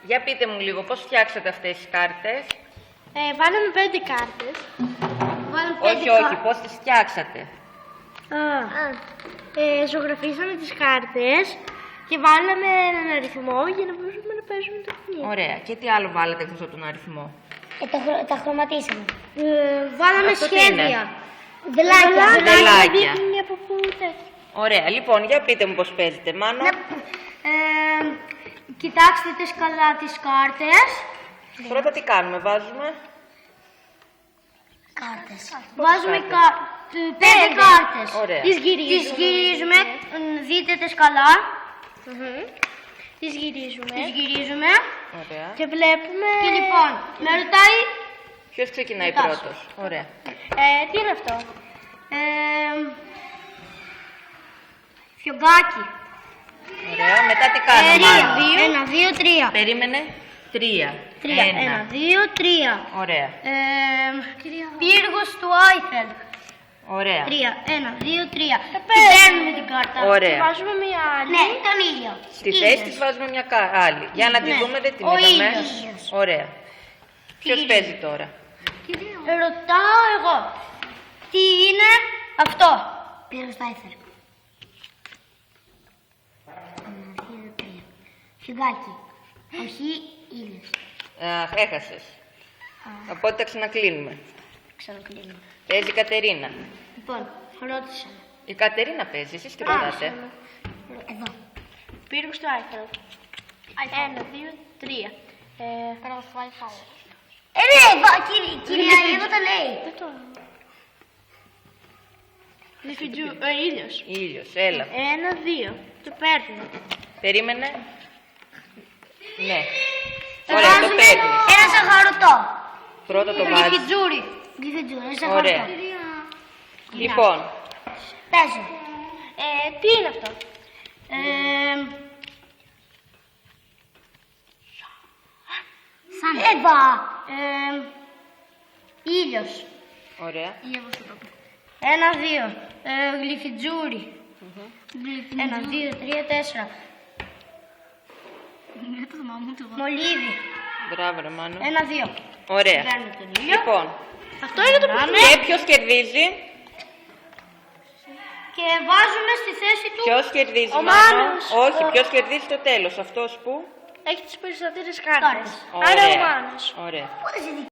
Για πείτε μου λίγο, πώς φτιάξατε αυτές τις κάρτες. Βάλαμε 5 κάρτες. Όχι, πώς τις φτιάξατε. Ζωγραφίσαμε τις κάρτες και βάλαμε έναν αριθμό για να μπορούμε να παίζουμε το παιχνίδι. Ωραία. Και τι άλλο βάλατε εκτός από τον αριθμό. Τα χρωματίσαμε. Βάλαμε Αυτό τι είναι? σχέδια. Δελάκια. Δείχνει από πού τέτοιο. Ωραία, λοιπόν, για πείτε μου πώς παίζετε, Μάνο. Κοιτάξτε τις καλά τις κάρτες. Πρώτα τι κάνουμε, βάζουμε. Κάρτες. Βάζουμε 5 κάρτες. Ωραία. Τις γυρίζουμε. Δείτε τις καλά. Τις γυρίζουμε. Ωραία. Και βλέπουμε... Και λοιπόν, με ρωτάει... Ποιος ξεκινάει Ρωτάς. πρώτος. Ωραία. Τι είναι αυτό. Φιωγκάκι. Ωραία. Μετά τι κάνουμε, Μάνο. 1, 2, 3. Περίμενε. 3. 1, 2, 3. Ωραία. Πύργος του Άιφελ. Ωραία. 3, 1, 2, 3. Παίρνουμε την κάρτα. Ωραία. Βάζουμε μια άλλη. Ναι, τον ήλιο. Στη θέση της βάζουμε μια άλλη. Για να τη Ναι. δούμε, δεν την Ο είδαμε. ήλιος. Ωραία. Ποιος παίζει τώρα. Ρωτάω εγώ. Τι είναι αυτό. Πύργος του Άιφελ. 1, 2, 3. Φιγκάκι. Όχι ήλιος. Αχ, έχασες. Οπότε τα ξανακλίνουμε. Ξανακλείνω. Παίζει η Κατερίνα. Λοιπόν, ρώτησα. Η Κατερίνα παίζει, εσείς τι ρωτάτε. Εδώ. Πύργος του Άιφελ. 1, 2, 3. Πύργος του Άιφελ. Ναι, κυρία, εγώ το λέει. Ήλιος. Ήλιος, έλα. 1, 2. Το παίρνω. Περίμενε. Ναι. Ωραία, το παίρνει. Ένα σαχαρωτό. Πρώτα το βάζει. Γλυφιτζούρι. Γλυφετζούρι, ένα Ωραία. σαχαρωτό. Λοιπόν, Παίζω. Τι είναι αυτό. Εύα. Ήλιος. ωραία. 1, 2. Γλυφιτζούρι. 1, 2, 3, 4. Μολύβι. Μπράβο, ρε Μάνο. 1, 2. Ωραία. Παίρνω τον ήλιο. Λοιπόν, Αυτό είναι το παιχνίδι. και ποιος κερδίζει. Και βάζουμε στη θέση του. Ποιος κερδίζει, Ο Μάνο. Μάνος. Όχι, ποιος κερδίζει στο τέλος. Αυτός που. Έχει τις περισσότερες κάρτες. Ωραία. Άρα ο Μάνος. Ωραία. Πότε